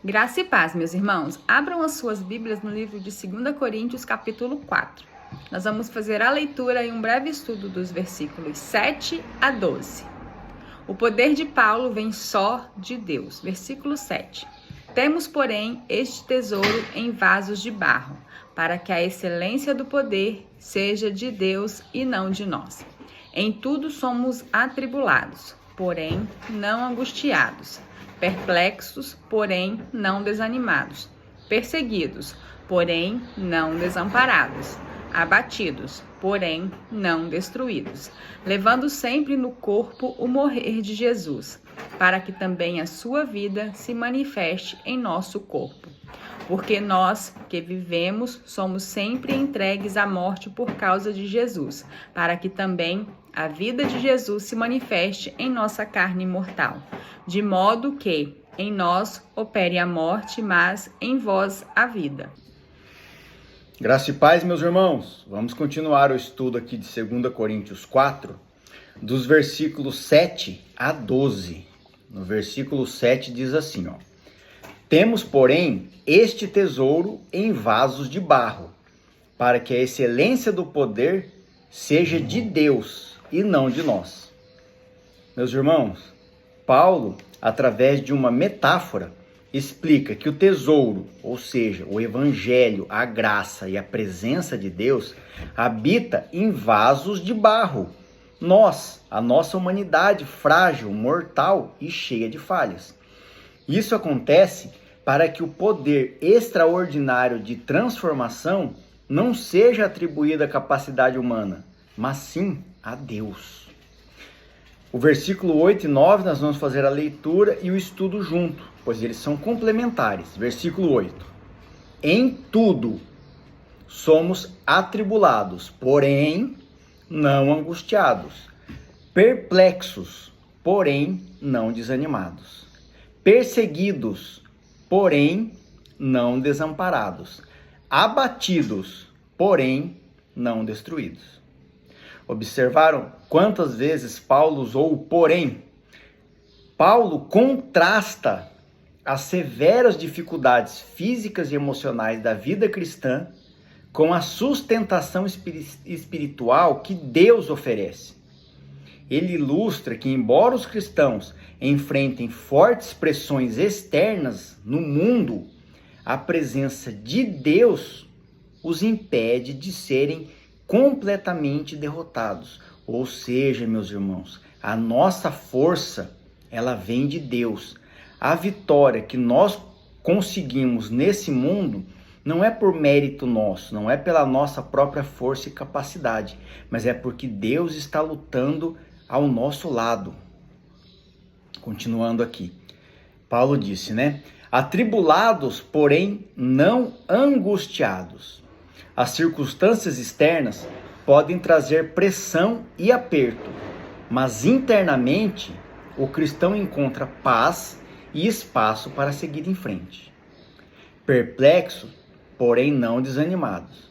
Graça e paz, meus irmãos. Abram as suas Bíblias no livro de 2 Coríntios, capítulo 4. Nós vamos fazer a leitura e um breve estudo dos versículos 7 a 12. O poder de Paulo vem só de Deus. Versículo 7. Temos, porém, este tesouro em vasos de barro, para que a excelência do poder seja de Deus e não de nós. Em tudo somos atribulados, porém não angustiados. Perplexos, porém não desanimados, perseguidos, porém não desamparados, abatidos, porém não destruídos, levando sempre no corpo o morrer de Jesus, para que também a sua vida se manifeste em nosso corpo. Porque nós que vivemos somos sempre entregues à morte por causa de Jesus, para que também a vida de Jesus se manifeste em nossa carne mortal, de modo que em nós opere a morte, mas em vós a vida. Graça e paz, meus irmãos. Vamos continuar o estudo aqui de 2 Coríntios 4, dos versículos 7 a 12. No versículo 7 diz assim, Temos, porém, este tesouro em vasos de barro, para que a excelência do poder seja de Deus e não de nós. Meus irmãos, Paulo, através de uma metáfora, explica que o tesouro, ou seja, o evangelho, a graça e a presença de Deus, habita em vasos de barro. Nós, a nossa humanidade frágil, mortal e cheia de falhas. Isso acontece para que o poder extraordinário de transformação não seja atribuído à capacidade humana, mas sim a Deus. O versículo 8 e 9 nós vamos fazer a leitura e o estudo junto, pois eles são complementares. Versículo 8. Em tudo somos atribulados, porém não angustiados, perplexos, porém não desanimados, perseguidos, porém não desamparados, abatidos, porém não destruídos. Observaram quantas vezes Paulo usou o porém? Paulo contrasta as severas dificuldades físicas e emocionais da vida cristã com a sustentação espiritual que Deus oferece. Ele ilustra que, embora os cristãos enfrentem fortes pressões externas no mundo, a presença de Deus os impede de serem completamente derrotados. Ou seja, meus irmãos, a nossa força, ela vem de Deus. A vitória que nós conseguimos nesse mundo não é por mérito nosso, não é pela nossa própria força e capacidade, mas é porque Deus está lutando ao nosso lado. Continuando aqui, Paulo disse, Atribulados, porém não angustiados. As circunstâncias externas podem trazer pressão e aperto, mas internamente o cristão encontra paz e espaço para seguir em frente. Perplexo, porém não desanimados.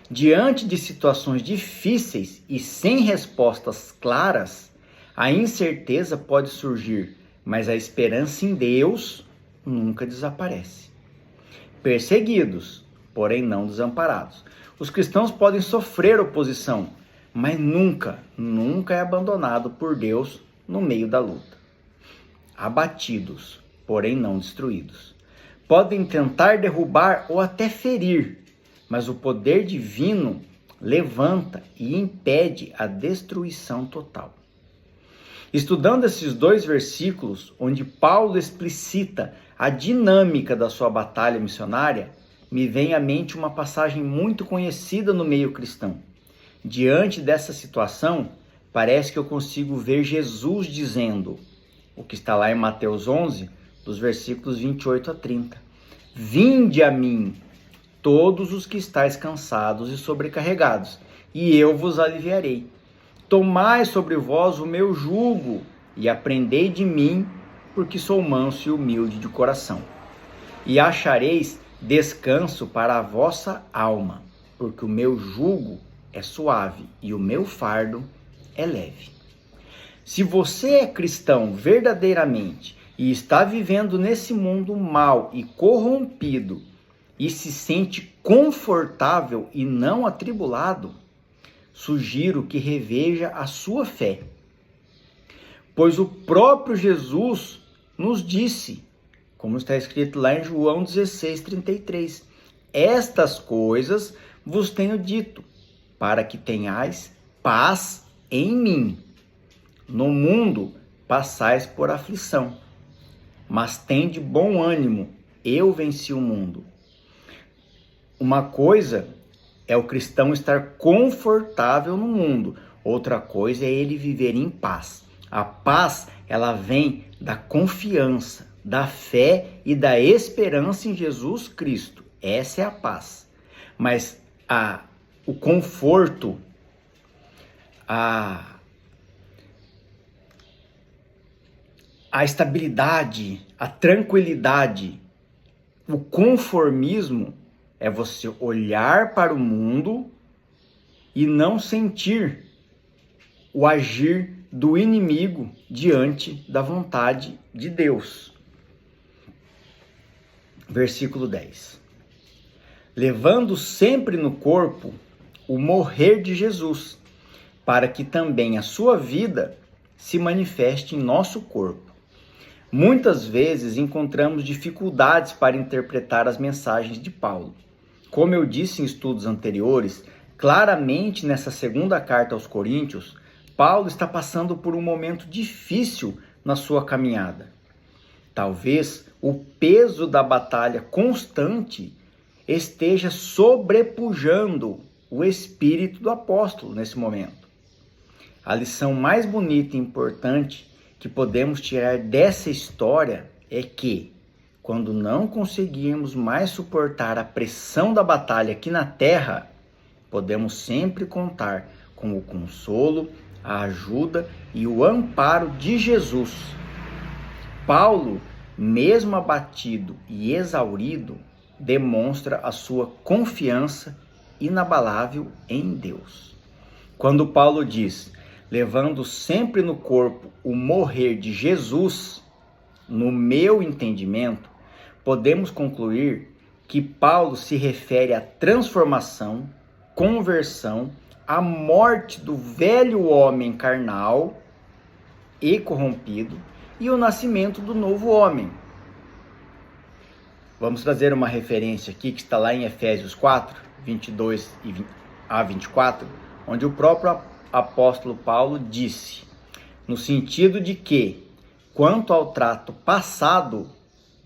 Diante de situações difíceis e sem respostas claras, a incerteza pode surgir, mas a esperança em Deus nunca desaparece. Perseguidos, porém não desamparados. Os cristãos podem sofrer oposição, mas nunca é abandonado por Deus no meio da luta. Abatidos, porém não destruídos. Podem tentar derrubar ou até ferir, mas o poder divino levanta e impede a destruição total. Estudando esses dois versículos, onde Paulo explicita a dinâmica da sua batalha missionária, me vem à mente uma passagem muito conhecida no meio cristão. Diante dessa situação, parece que eu consigo ver Jesus dizendo, o que está lá em Mateus 11, dos versículos 28 a 30. Vinde a mim, todos os que estáis cansados e sobrecarregados, e eu vos aliviarei. Tomai sobre vós o meu jugo e aprendei de mim, porque sou manso e humilde de coração. E achareis descanso para a vossa alma, porque o meu jugo é suave e o meu fardo é leve. Se você é cristão verdadeiramente e está vivendo nesse mundo mal e corrompido e se sente confortável e não atribulado, sugiro que reveja a sua fé. Pois o próprio Jesus nos disse, como está escrito lá em João 16:33, estas coisas vos tenho dito, para que tenhais paz em mim. No mundo passais por aflição, mas tende bom ânimo, eu venci o mundo. Uma coisa é o cristão estar confortável no mundo, outra coisa é ele viver em paz. A paz, ela vem da confiança, da fé e da esperança em Jesus Cristo. Essa é a paz. Mas o conforto, a estabilidade, a tranquilidade, o conformismo é você olhar para o mundo e não sentir o agir do inimigo diante da vontade de Deus. Versículo 10. Levando sempre no corpo o morrer de Jesus, para que também a sua vida se manifeste em nosso corpo. Muitas vezes encontramos dificuldades para interpretar as mensagens de Paulo. Como eu disse em estudos anteriores, claramente nessa segunda carta aos Coríntios, Paulo está passando por um momento difícil na sua caminhada. Talvez o peso da batalha constante esteja sobrepujando o espírito do apóstolo nesse momento. A lição mais bonita e importante que podemos tirar dessa história é que, quando não conseguirmos mais suportar a pressão da batalha aqui na terra, podemos sempre contar com o consolo, a ajuda e o amparo de Jesus. Paulo, mesmo abatido e exaurido, demonstra a sua confiança inabalável em Deus. Quando Paulo diz, levando sempre no corpo o morrer de Jesus, no meu entendimento, podemos concluir que Paulo se refere à transformação, conversão, à morte do velho homem carnal e corrompido e o nascimento do novo homem. Vamos trazer uma referência aqui que está lá em Efésios 4, 22 a 24, onde o próprio apóstolo Paulo disse, no sentido de que, quanto ao trato passado,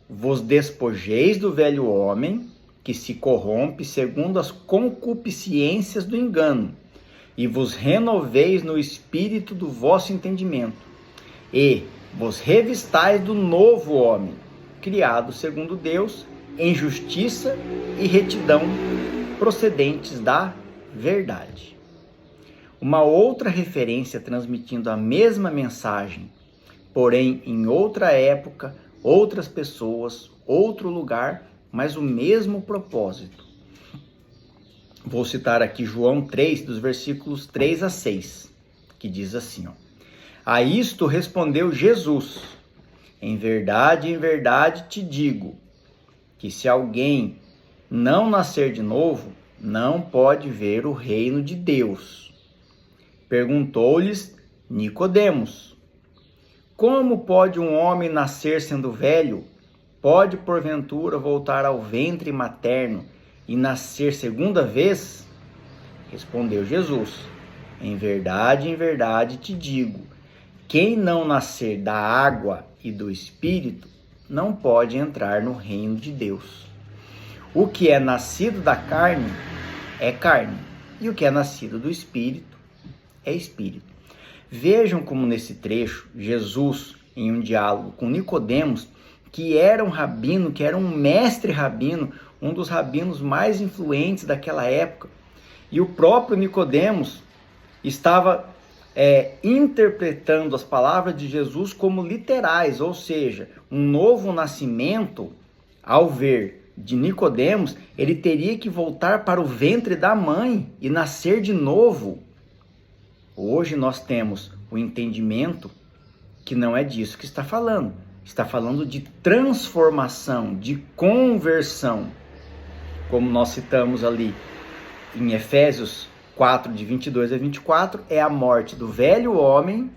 vos despojeis do velho homem, que se corrompe segundo as concupiscências do engano, e vos renoveis no espírito do vosso entendimento, e vos revistais do novo homem, criado segundo Deus, em justiça e retidão, procedentes da verdade. Uma outra referência transmitindo a mesma mensagem, porém em outra época, outras pessoas, outro lugar, mas o mesmo propósito. Vou citar aqui João 3, dos versículos 3 a 6, que diz assim, A isto respondeu Jesus, em verdade te digo, que se alguém não nascer de novo, não pode ver o reino de Deus. Perguntou-lhes Nicodemos, como pode um homem nascer sendo velho? Pode porventura voltar ao ventre materno e nascer segunda vez? Respondeu Jesus, em verdade te digo, quem não nascer da água e do Espírito não pode entrar no reino de Deus. O que é nascido da carne é carne, e o que é nascido do Espírito é Espírito. Vejam como nesse trecho, Jesus, em um diálogo com Nicodemos, que era um rabino, que era um mestre rabino, um dos rabinos mais influentes daquela época, e o próprio Nicodemos estava interpretando as palavras de Jesus como literais, ou seja, um novo nascimento, ao ver de Nicodemos, ele teria que voltar para o ventre da mãe e nascer de novo. Hoje nós temos o entendimento que não é disso que está falando. está falando de transformação, de conversão. Como nós citamos ali em Efésios 4, de 22 a 24, é a morte do velho homem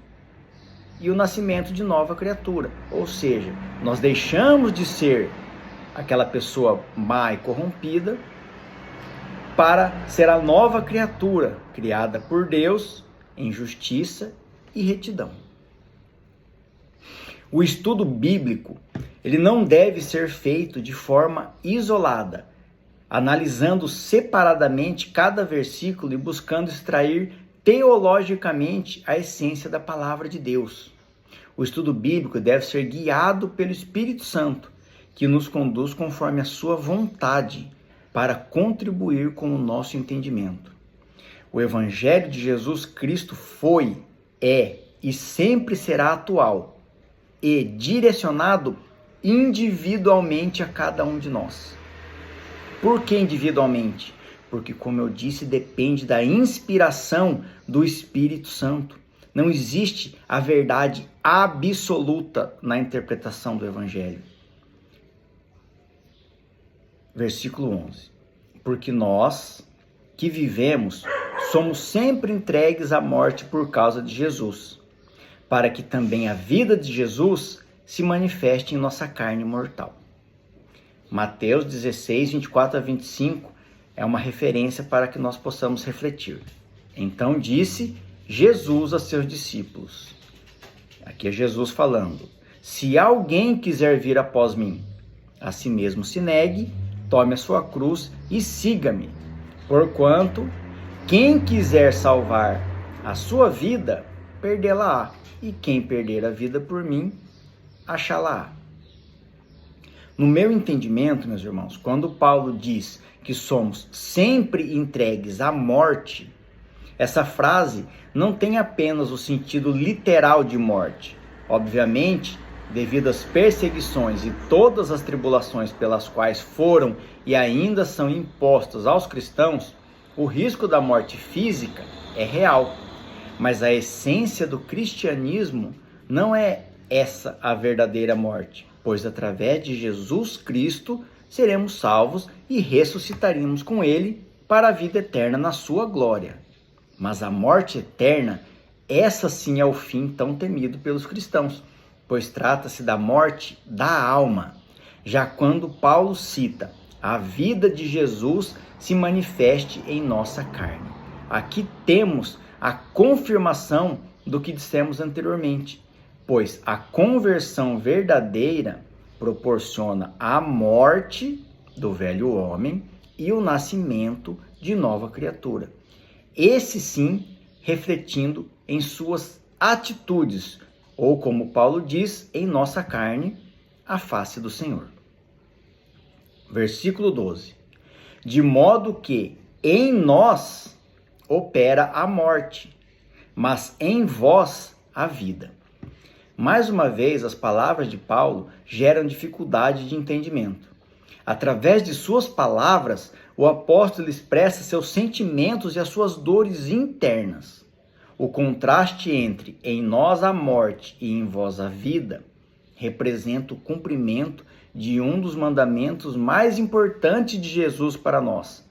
e o nascimento de nova criatura. Ou seja, nós deixamos de ser aquela pessoa má e corrompida para ser a nova criatura criada por Deus em justiça e retidão. O estudo bíblico, ele não deve ser feito de forma isolada, analisando separadamente cada versículo e buscando extrair teologicamente a essência da palavra de Deus. O estudo bíblico deve ser guiado pelo Espírito Santo, que nos conduz conforme a sua vontade, para contribuir com o nosso entendimento. O Evangelho de Jesus Cristo foi, é e sempre será atual e direcionado individualmente a cada um de nós. Por que individualmente? Porque, como eu disse, depende da inspiração do Espírito Santo. Não existe a verdade absoluta na interpretação do Evangelho. Versículo 11. Porque nós que vivemos somos sempre entregues à morte por causa de Jesus, para que também a vida de Jesus se manifeste em nossa carne mortal. Mateus 16, 24 a 25 é uma referência para que nós possamos refletir. Então disse Jesus a seus discípulos, aqui é Jesus falando: se alguém quiser vir após mim, a si mesmo se negue, tome a sua cruz e siga-me. Porquanto, quem quiser salvar a sua vida, perdê-la-á. E quem perder a vida por mim, achá-la-á. No meu entendimento, meus irmãos, quando Paulo diz que somos sempre entregues à morte, essa frase não tem apenas o sentido literal de morte. Obviamente, devido às perseguições e todas as tribulações pelas quais foram e ainda são impostas aos cristãos, o risco da morte física é real. Mas a essência do cristianismo não é essa a verdadeira morte, pois através de Jesus Cristo seremos salvos e ressuscitaremos com ele para a vida eterna na sua glória. Mas a morte eterna, essa sim é o fim tão temido pelos cristãos, pois trata-se da morte da alma. Já quando Paulo cita a vida de Jesus se manifeste em nossa carne. Aqui temos a confirmação do que dissemos anteriormente, pois a conversão verdadeira proporciona a morte do velho homem e o nascimento de nova criatura. Esse sim refletindo em suas atitudes, ou como Paulo diz, em nossa carne, a face do Senhor. Versículo 12. De modo que em nós opera a morte, mas em vós a vida. Mais uma vez, as palavras de Paulo geram dificuldade de entendimento. Através de suas palavras, o apóstolo expressa seus sentimentos e as suas dores internas. O contraste entre em nós a morte e em vós a vida representa o cumprimento de um dos mandamentos mais importantes de Jesus para nós,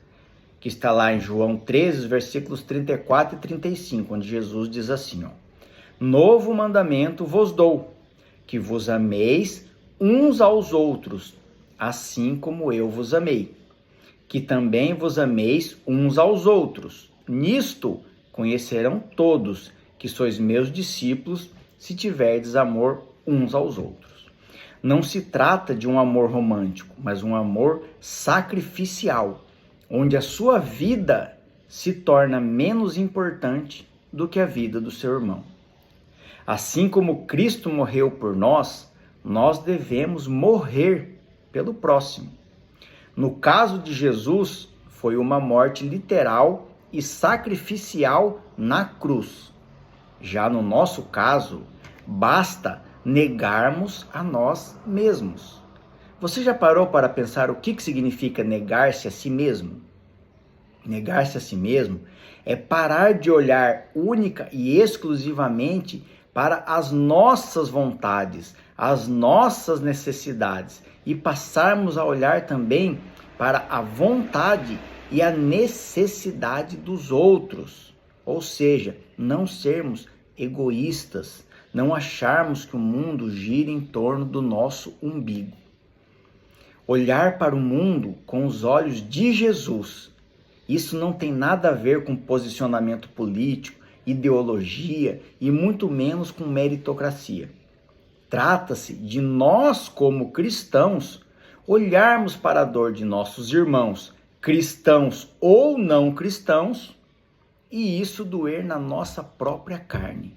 que está lá em João 13, versículos 34 e 35, onde Jesus diz assim, novo mandamento vos dou, que vos ameis uns aos outros, assim como eu vos amei, que também vos ameis uns aos outros. Nisto conhecerão todos que sois meus discípulos, se tiverdes amor uns aos outros. Não se trata de um amor romântico, mas um amor sacrificial, onde a sua vida se torna menos importante do que a vida do seu irmão. Assim como Cristo morreu por nós, nós devemos morrer pelo próximo. No caso de Jesus, foi uma morte literal e sacrificial na cruz. Já no nosso caso, basta negarmos a nós mesmos. Você já parou para pensar o que significa negar-se a si mesmo? Negar-se a si mesmo é parar de olhar única e exclusivamente para as nossas vontades, as nossas necessidades e passarmos a olhar também para a vontade e a necessidade dos outros. Ou seja, não sermos egoístas, não acharmos que o mundo gira em torno do nosso umbigo. Olhar para o mundo com os olhos de Jesus. Isso não tem nada a ver com posicionamento político, ideologia e muito menos com meritocracia. Trata-se de nós, como cristãos, olharmos para a dor de nossos irmãos, cristãos ou não cristãos, e isso doer na nossa própria carne.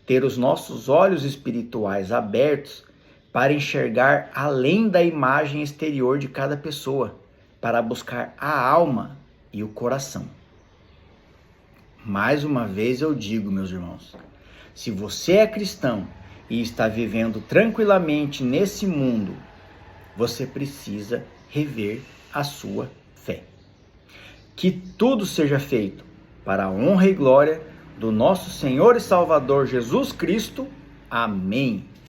Ter os nossos olhos espirituais abertos para enxergar além da imagem exterior de cada pessoa, para buscar a alma e o coração. Mais uma vez eu digo, meus irmãos, se você é cristão e está vivendo tranquilamente nesse mundo, você precisa rever a sua fé. Que tudo seja feito para a honra e glória do nosso Senhor e Salvador Jesus Cristo. Amém.